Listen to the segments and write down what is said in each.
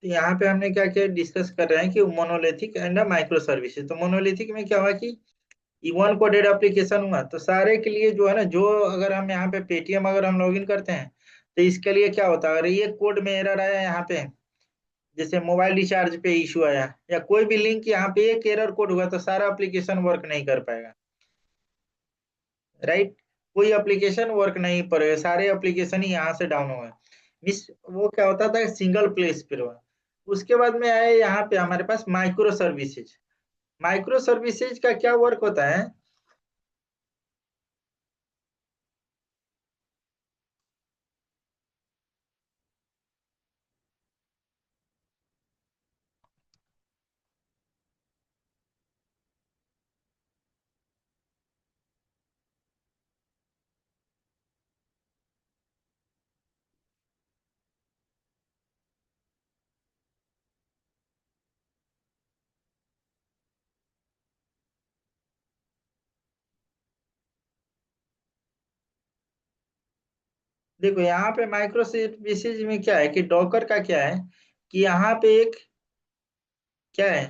तो यहाँ पे हमने क्या क्या डिस्कस कर रहे हैं कि मोनोलिथिक एंड माइक्रो सर्विसेज। तो मोनोलिथिक में क्या हुआ कि वन कोडेड एप्लीकेशन हुआ, तो सारे के लिए जो है ना, जो अगर हम यहाँ पे पेटीएम अगर हम लॉगिन करते हैं तो इसके लिए क्या होता है, अगर ये कोड में एरर आया यहाँ पे, जैसे मोबाइल रिचार्ज पे इशू आया या कोई भी लिंक यहाँ पे एक एरर कोड हुआ, तो सारा एप्लीकेशन वर्क नहीं कर पाएगा। राइट, कोई एप्लीकेशन वर्क नहीं पड़ेगा, सारे एप्लीकेशन ही यहाँ से डाउन हुए। मिस वो क्या होता था, सिंगल प्लेस पे हुआ। उसके बाद में आए यहाँ पे हमारे पास माइक्रो सर्विसेज। माइक्रो सर्विसेज का क्या वर्क होता है। देखो यहाँ पे माइक्रो सर्विसेज में क्या है कि डॉकर का क्या है कि यहाँ पे एक क्या है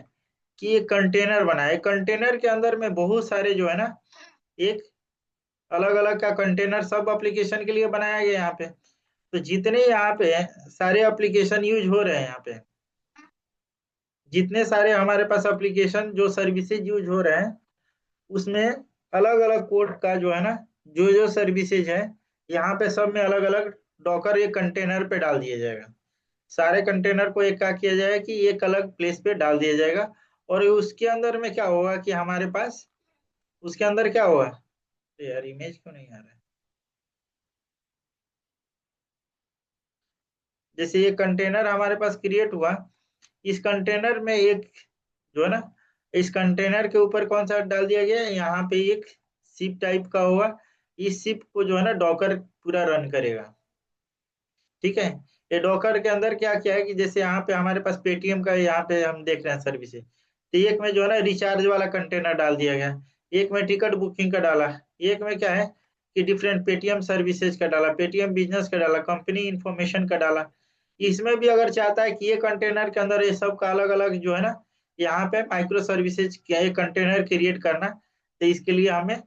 कि एक कंटेनर बना है। कंटेनर के अंदर में बहुत सारे जो है ना, एक अलग अलग का कंटेनर सब एप्लीकेशन के लिए बनाया गया यहाँ पे। तो जितने यहाँ पे सारे एप्लीकेशन यूज हो रहे हैं यहाँ पे, जितने सारे हमारे पास एप्लीकेशन जो सर्विसेज यूज हो रहे हैं, उसमें अलग अलग कोड का जो है ना, जो जो सर्विसेज है यहाँ पे सब में अलग अलग डॉकर एक कंटेनर पे डाल दिया जाएगा। सारे कंटेनर को एक क्या किया जाएगा कि एक अलग प्लेस पे डाल दिया जाएगा। और उसके अंदर में क्या होगा कि हमारे पास उसके अंदर क्या होगा। तो यार इमेज क्यों नहीं आ रहा है। जैसे ये कंटेनर हमारे पास क्रिएट हुआ, इस कंटेनर में एक जो है ना, इस कंटेनर के ऊपर कौन सा डाल दिया गया है, यहाँ पे एक शिप टाइप का होगा। इस शिप को जो है ना डॉकर पूरा रन करेगा। ठीक है, ये डॉकर के अंदर क्या क्या है कि जैसे यहाँ पे हमारे पास पेटीएम का यहाँ पे हम देख रहे हैं सर्विसेज, तो एक में जो है ना रिचार्ज वाला कंटेनर डाल दिया गया, एक में टिकट बुकिंग का डाला, एक में क्या है कि डिफरेंट पेटीएम सर्विसेज का डाला, पेटीएम बिजनेस का डाला, कंपनी इंफॉर्मेशन का डाला। इसमें भी अगर चाहता है कि ये कंटेनर के अंदर ये सब का अलग अलग जो है ना, यहाँ पे माइक्रो सर्विसेज क्या ये कंटेनर क्रिएट करना, तो इसके लिए हमें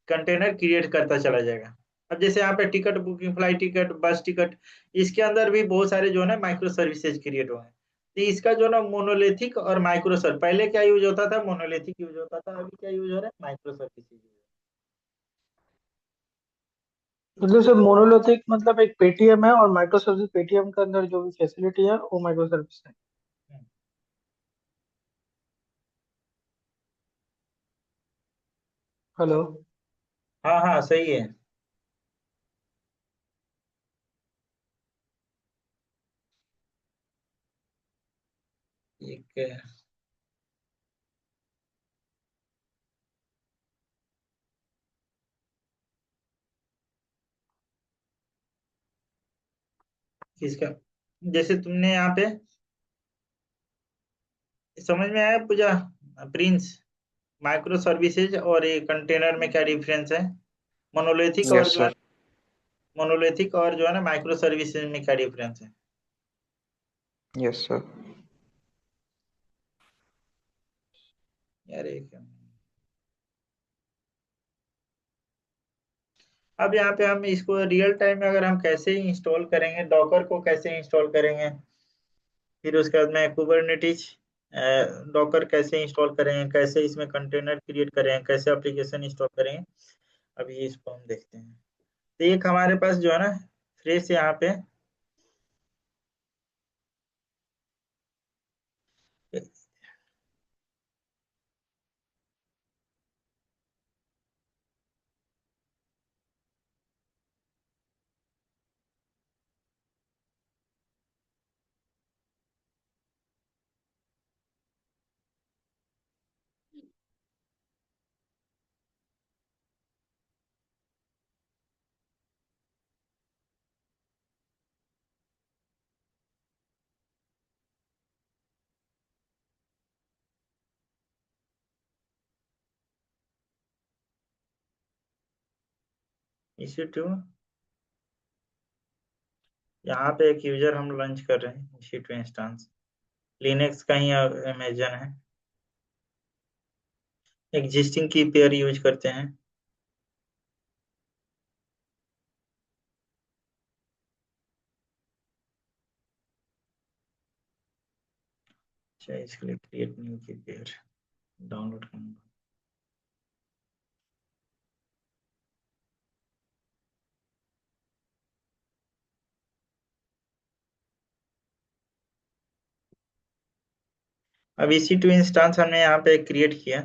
कंटेनर क्रिएट करता चला जाएगा। अब जैसे यहाँ पे टिकट बुकिंग, फ्लाइट टिकट, बस टिकट, इसके अंदर भी बहुत सारे जो है ना माइक्रो सर्विसेज क्रिएट हुए हैं। तो इसका जो है ना मोनोलिथिक और माइक्रो सर्व, पहले क्या यूज होता था, मोनोलिथिक यूज होता था, अभी क्या यूज हो रहा है, माइक्रो सर्विसेज। तो जैसे मोनोलिथिक मतलब एक पेटीएम है, और माइक्रो सर्विस पेटीएम के अंदर जो भी फैसिलिटी है वो माइक्रो सर्विस है। हेलो। हाँ हाँ सही है। एक किसका, जैसे तुमने यहाँ पे समझ में आया पूजा, प्रिंस, माइक्रो सर्विसेज और ये कंटेनर में क्या डिफरेंस है, मोनोलिथिक और यस जो है, सर। मोनोलिथिक और जो है ना माइक्रो सर्विसेज में क्या डिफरेंस है। Yes sir. यार एक अब यहाँ पे हम इसको रियल टाइम में अगर हम कैसे इंस्टॉल करेंगे, डॉकर को कैसे इंस्टॉल करेंगे, फिर उसके बाद में कुबरनेटिस डॉकर कैसे इंस्टॉल करेंगे, कैसे इसमें कंटेनर क्रिएट करेंगे, कैसे एप्लीकेशन इंस्टॉल करेंगे, अभी इसको हम देखते हैं। तो एक हमारे पास जो है ना फ्रेश यहाँ पे इश्यू टू, यहाँ पे एक यूजर हम लॉन्च कर रहे हैं इश्यू टू इंस्टेंस। लिनक्स का ही अमेजन है। एग्जिस्टिंग की पेयर यूज करते हैं। अच्छा, इसके लिए क्रिएट न्यू की पेयर डाउनलोड करना। अब इसी टू इंस्टांस हमने यहाँ पे क्रिएट किया।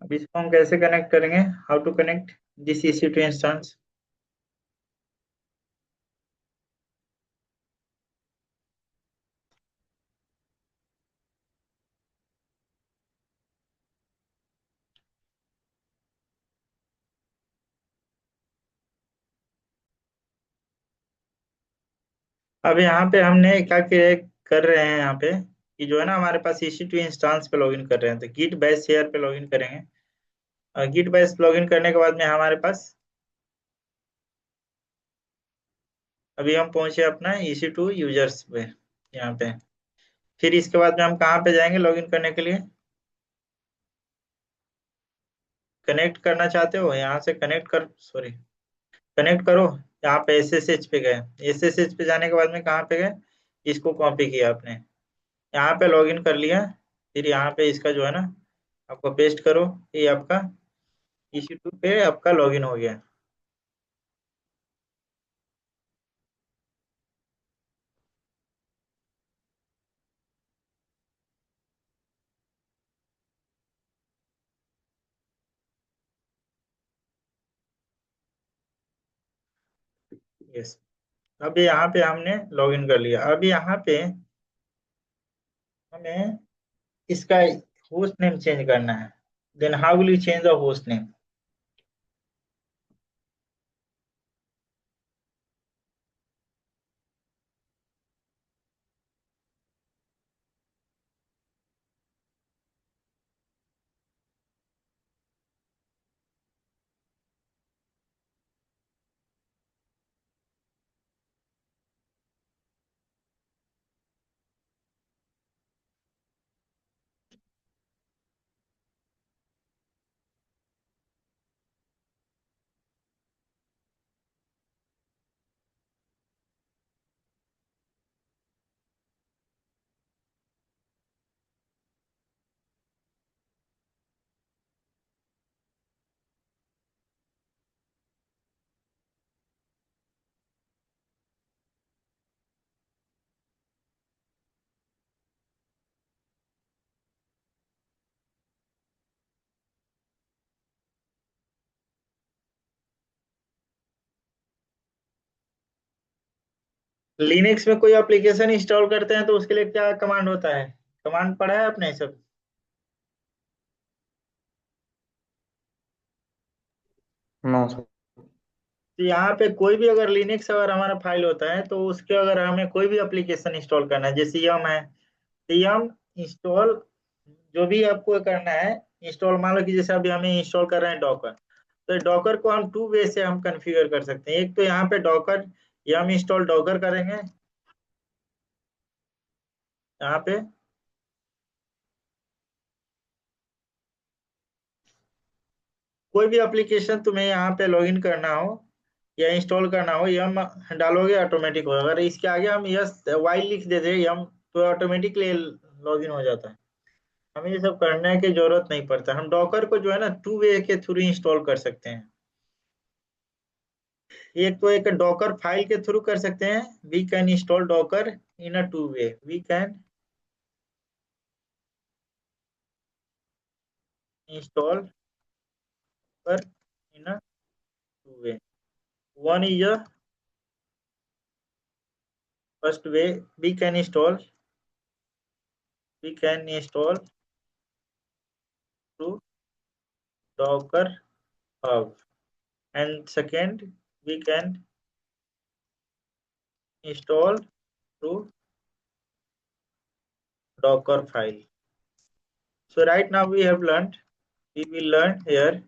अब इसको हम कैसे कनेक्ट करेंगे? हाउ टू कनेक्ट दिस इसी टू इंस्टांस? अब यहाँ पे हमने क्या कर रहे हैं यहाँ पे कि जो है ना, हमारे पास ईसी टू इंस्टांस पे लॉगिन कर रहे हैं, तो गिट बैश शेयर पे लॉगिन करेंगे। और गिट बैश लॉगिन करने के बाद में हमारे पास अभी हम पहुंचे अपना ईसी टू यूजर्स पे यहाँ पे। फिर इसके बाद में हम कहाँ पे जाएंगे लॉगिन करने के लिए? कनेक्ट करना चाहते हो, यहाँ से कनेक्ट कर, सॉरी, कनेक्ट करो। यहाँ पे एसएसएच पे गए, एसएसएच पे जाने के बाद में कहाँ पे गए? इसको कॉपी किया आपने, यहाँ पे लॉगिन कर लिया। फिर यहाँ पे इसका जो है ना, आपको पेस्ट करो। ये आपका EC2 पे आपका लॉगिन हो गया। यस, अब यहाँ पे हमने लॉगिन कर लिया। अब यहाँ पे हमें इसका होस्ट नेम चेंज करना है। Then how will you change the host name? Linux में कोई एप्लीकेशन इंस्टॉल करते हैं तो उसके लिए क्या कमांड होता है? कमांड पढ़ा है आपने सब? No, sir. तो यहाँ पे कोई भी अगर लिनक्स अगर हमारा फाइल होता है तो उसके अगर हमें कोई भी एप्लीकेशन इंस्टॉल करना है, जैसे यम है, तो यम इंस्टॉल जो भी आपको करना है इंस्टॉल, मान लो कि जैसे अभी हमें इंस्टॉल कर रहे हैं डॉकर, तो डॉकर को हम टू वे से हम कॉन्फ़िगर कर सकते हैं। एक तो यहाँ पे डॉकर, यम इंस्टॉल डॉकर करेंगे। यहाँ पे कोई भी एप्लीकेशन तुम्हें यहाँ पे लॉगिन करना हो या इंस्टॉल करना हो, यम डालोगे ऑटोमेटिक होगा। अगर इसके आगे हम यस वाई लिख देते यम, तो ऑटोमेटिकली लॉगिन हो जाता है। हमें ये सब करने की जरूरत नहीं पड़ता। हम डॉकर को जो है ना टू वे के थ्रू इंस्टॉल कर सकते हैं। एक तो एक डॉकर फाइल के थ्रू कर सकते हैं। We can install Docker in a two way. We can install कर in a two way. One is a first way. We can install, we can install through Docker hub. And second, we can install through Docker file. So right now we have learned, we will learn here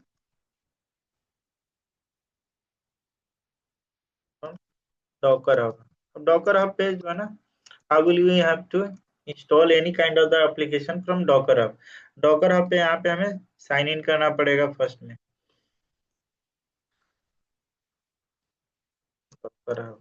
from Docker Hub. अब Docker Hub पे जो है ना, how will we have to install any kind of the application from Docker Hub? Docker Hub पे यहाँ पे हमें sign in करना पड़ेगा फर्स्ट में। Docker Hub।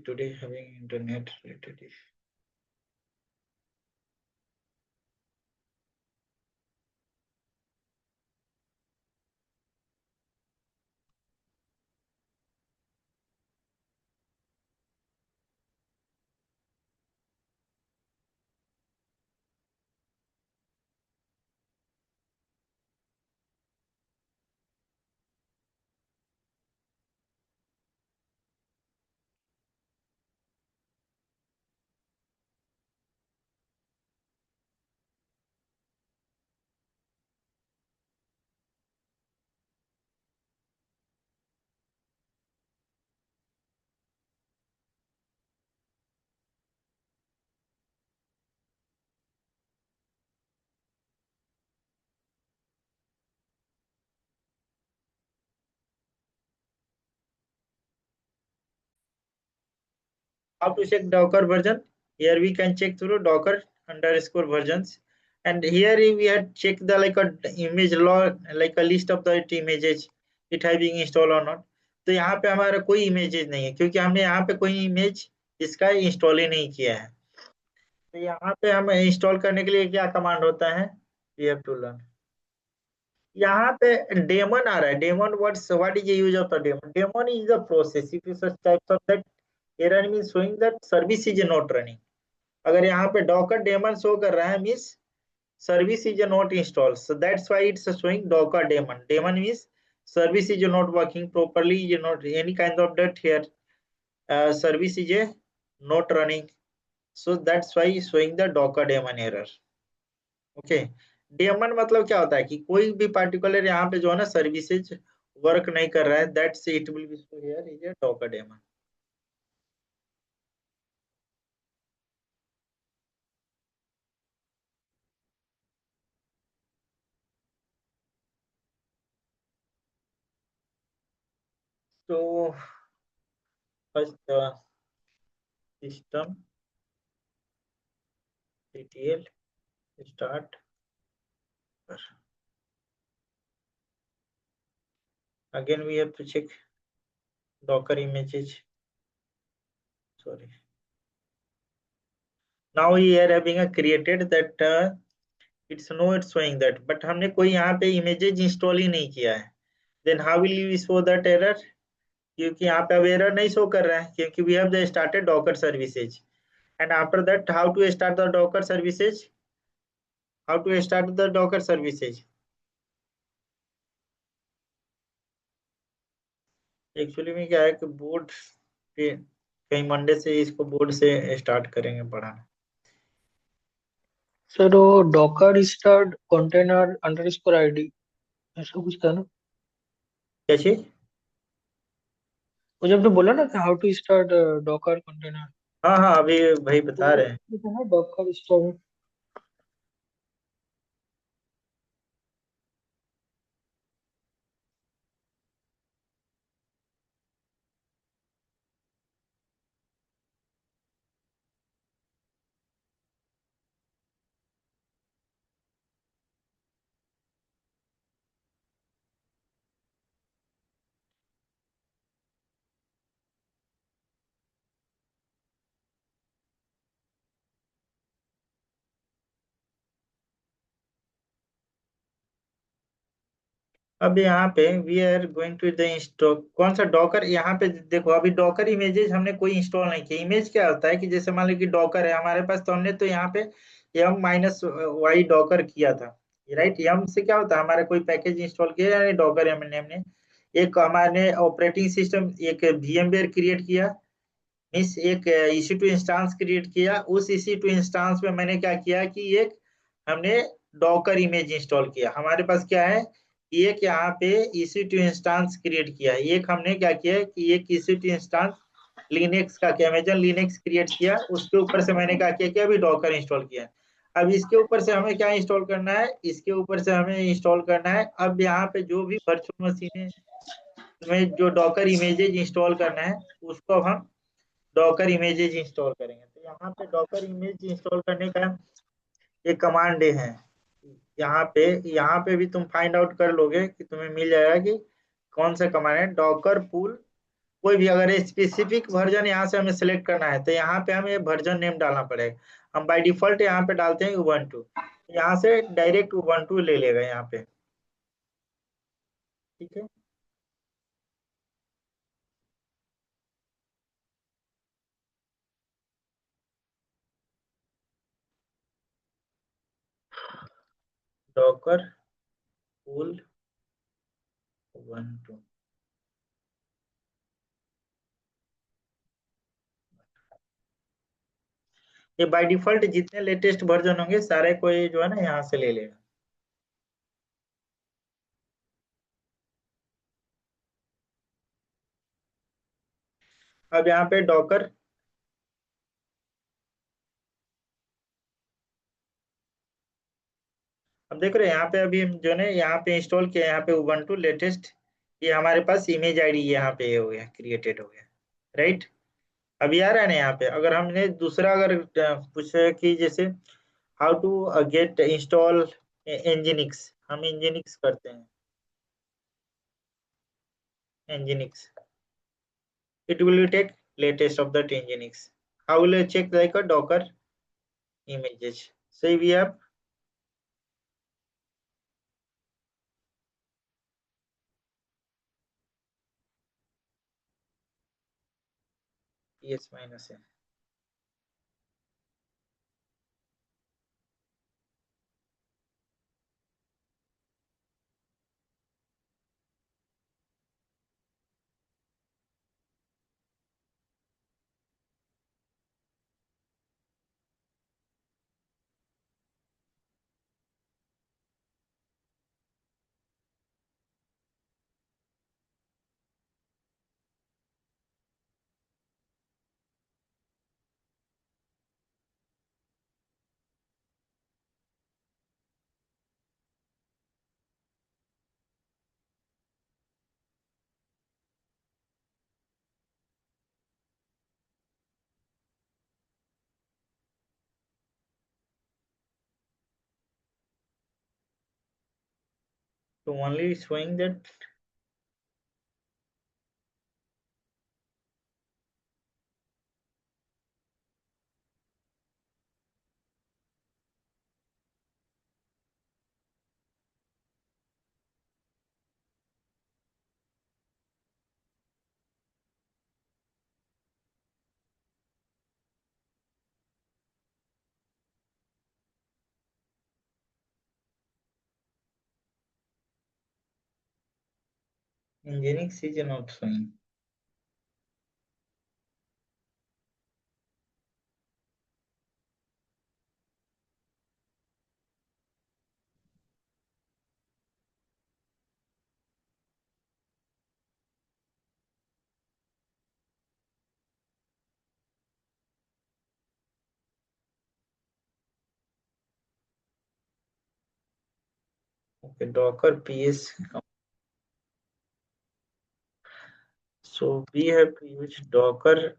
Today having internet related issue. How to check Docker version? Here we can check through Docker underscore versions, and here we had checked the like a image log, like a list of the images it has been installed or not. तो यहाँ पे हमारा कोई images नहीं है, क्योंकि हमने यहाँ पे कोई इमेज इसका इंस्टॉल ही नहीं किया है। तो यहाँ पे हम इंस्टॉल करने के लिए क्या कमांड होता है, वी हैव टू लर्न। यहाँ पे डेमन आ रहा है। Daemon what is use of the daemon? Daemon is the process if you such types of that error mean showing that service is not running. अगर यहाँ पे डॉकर डेमन शो कर रहा है means service is not install, so that's why it's showing docker daemon. Daemon means service is not working properly, is not any kind of that here, service is not running, so that's why showing the docker daemon error। Okay, daemon मतलब क्या होता है कि कोई भी particular यहाँ पे जो है ना सर्विसेज वर्क नहीं कर रहा है, that's it will be show here is a Docker daemon. तो first system detail start. Again we have to check docker images, sorry। Now here having a created that it's not showing that, but हमने कोई यहाँ पे images install ही नहीं किया है। Then how will you show that error? क्योंकि यहाँ पे अब एरर नहीं शो कर रहा है, क्योंकि we have the started docker services. And after that how to start the docker services? How to start the docker services? Actually में क्या है कि बोर्ड पे कहीं मंडे से इसको बोर्ड से स्टार्ट करेंगे पढ़ाना। सर वो Docker start container underscore ID ऐसा कुछ था ना? क्या चीज? वो जब तो बोला ना कि how to start docker container, हाँ हाँ, अभी भाई तो बता रहे हैं। वो था ना डॉकर स्टार्ट। अब यहाँ पे we are going to the install कौन सा डॉकर। यहाँ पे देखो, अभी डॉकर इमेजेस हमने कोई इंस्टॉल नहीं किया। इमेज क्या होता है कि जैसे मान लो कि डॉकर है हमारे पास, तो हमने तो यहाँ पे यम माइनस वाई डॉकर किया था। राइट, यम से क्या होता है, हमारे कोई पैकेज इंस्टॉल किया यानी डॉकर हमने एक हमारे ऑपरेटिंग सिस्टम एक VMware क्रिएट किया, मीन्स एक EC2 इंस्टांस क्रिएट किया। उस EC2 इंस्टांस में मैंने क्या किया कि एक हमने डॉकर इमेज इंस्टॉल किया। हमारे पास क्या है, एक यहाँ पे EC2 इंस्टांस क्रिएट किया। एक हमने क्या किया कि एक EC2 इंस्टांस लिनक्स का क्या अमेजन लिनक्स क्रिएट किया, उसके ऊपर से मैंने क्या किया कि अभी डॉकर इंस्टॉल किया। अब इसके ऊपर से हमें क्या इंस्टॉल करना है, इसके ऊपर से हमें इंस्टॉल करना है अब यहाँ पे जो भी वर्चुअल मशीन में जो डॉकर इमेजेस इंस्टॉल करना है, उसको अब हम डॉकर इमेजेस इंस्टॉल करेंगे। तो यहाँ पे डॉकर इमेज इंस्टॉल करने का एक कमांड है। यहाँ पे भी तुम फाइंड आउट कर लोगे कि तुम्हें मिल जाएगा कि कौन सा कमांड है। डॉकर पुल कोई भी अगर स्पेसिफिक वर्जन यहाँ से हमें सेलेक्ट करना है, तो यहाँ पे हमें वर्जन नेम डालना पड़ेगा। हम बाय डिफॉल्ट यहाँ पे डालते हैं उबंटू, यहाँ से डायरेक्ट उबंटू ले लेगा यहाँ पे। ठीक है। डॉकर पुल उबंटू, ये बाय डिफॉल्ट जितने लेटेस्ट वर्जन होंगे सारे कोई जो है ना यहाँ से ले लेगा। अब यहाँ पे डॉकर, अब देख रहे हैं यहाँ पे अभी हम जो है यहाँ पे इंस्टॉल किया, यहाँ पे उबंटू लेटेस्ट, ये हमारे पास इमेज आईडी यहाँ पे ये हो गया, क्रिएटेड हो गया। राइट, अभी आ रहा है ना यहाँ पे। अगर हमने दूसरा अगर पूछे कि जैसे how to get install nginx, हम एनजिनिक्स करते हैं, nginx it will take latest of that nginx. How will check like a Docker images? So we have ps minus n। So only showing that Nginx is not showing. Okay, Docker PS. So we have to use Docker.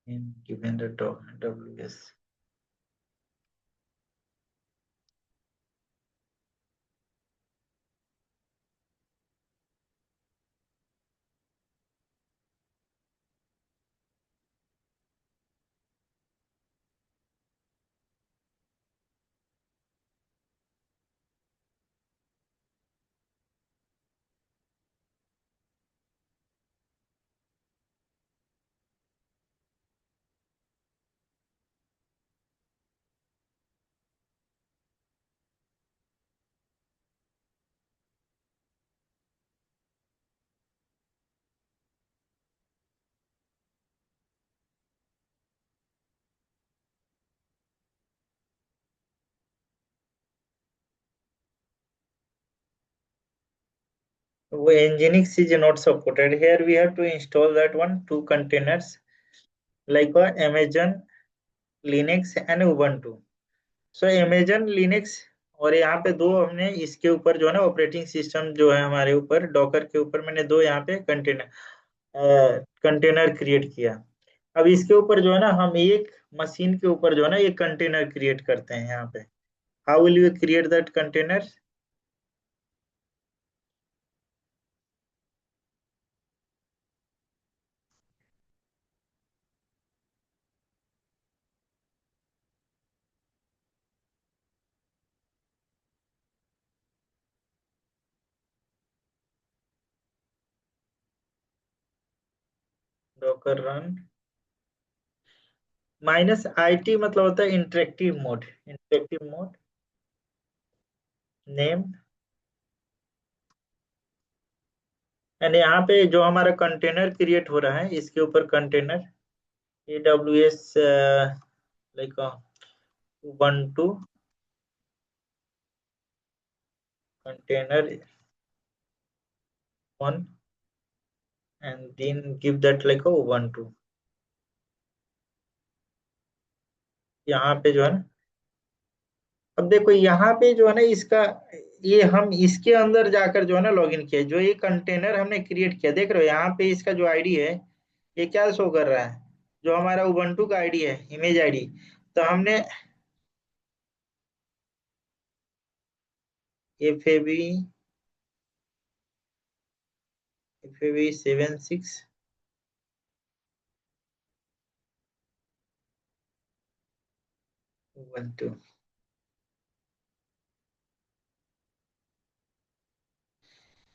In given the WS. Nginx is not supported. Here we have to install that one, two containers like Amazon Linux and Ubuntu. So Amazon Linux और यहाँ पे दो हमने इसके ऊपर जो है ना ऑपरेटिंग सिस्टम जो है हमारे ऊपर डॉकर के ऊपर मैंने दो यहाँ पे कंटेनर क्रिएट किया। अब इसके ऊपर जो है ना हम एक मशीन के ऊपर जो है ना एक कंटेनर क्रिएट करते हैं यहाँ पे। How will you create that container? Docker run -IT मतलब होता है interactive mode. Interactive mode name and यहाँ पे जो हमारा कंटेनर क्रिएट हो रहा है इसके ऊपर container AWS like Ubuntu container one and then give that like a Ubuntu। यहाँ पे जो है ना अब देखो यहाँ पे जो है ना इसका ये हम इसके अंदर जाकर जो है ना लॉगिन किया जो ये कंटेनर हमने क्रिएट किया देख रहे हो यहाँ पे इसका जो आईडी है ये क्या शो कर रहा है जो हमारा उबंटू का आईडी है इमेज आईडी। तो हमने FAB 76 उबंटू।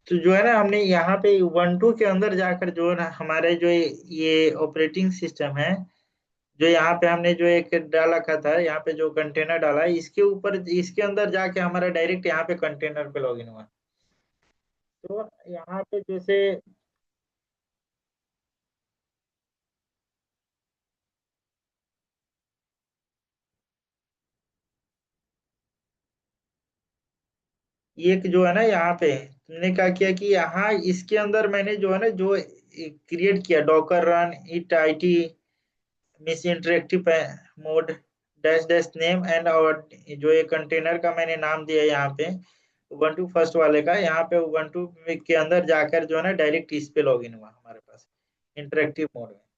तो जो है ना हमने यहाँ पे उबंटू के अंदर जाकर जो है ना हमारे जो ये ऑपरेटिंग सिस्टम है जो यहाँ पे हमने जो एक डाला का था यहाँ पे जो कंटेनर डाला है इसके ऊपर इसके अंदर जाके हमारा डायरेक्ट यहाँ पे कंटेनर पे लॉगिन हुआ। तो यहाँ पे जैसे एक जो है ना यहाँ पे तुमने क्या किया कि यहाँ इसके अंदर मैंने जो है ना जो क्रिएट किया Docker run it IT miss interactive mode dash dash name and और जो ये कंटेनर का मैंने नाम दिया यहाँ पे उबंटू फर्स्ट वाले का। यहाँ पे उबंटू के अंदर जाकर जो है ना डायरेक्ट इस पे लॉगिन हुआ हमारे पास इंटरेक्टिव मोड में।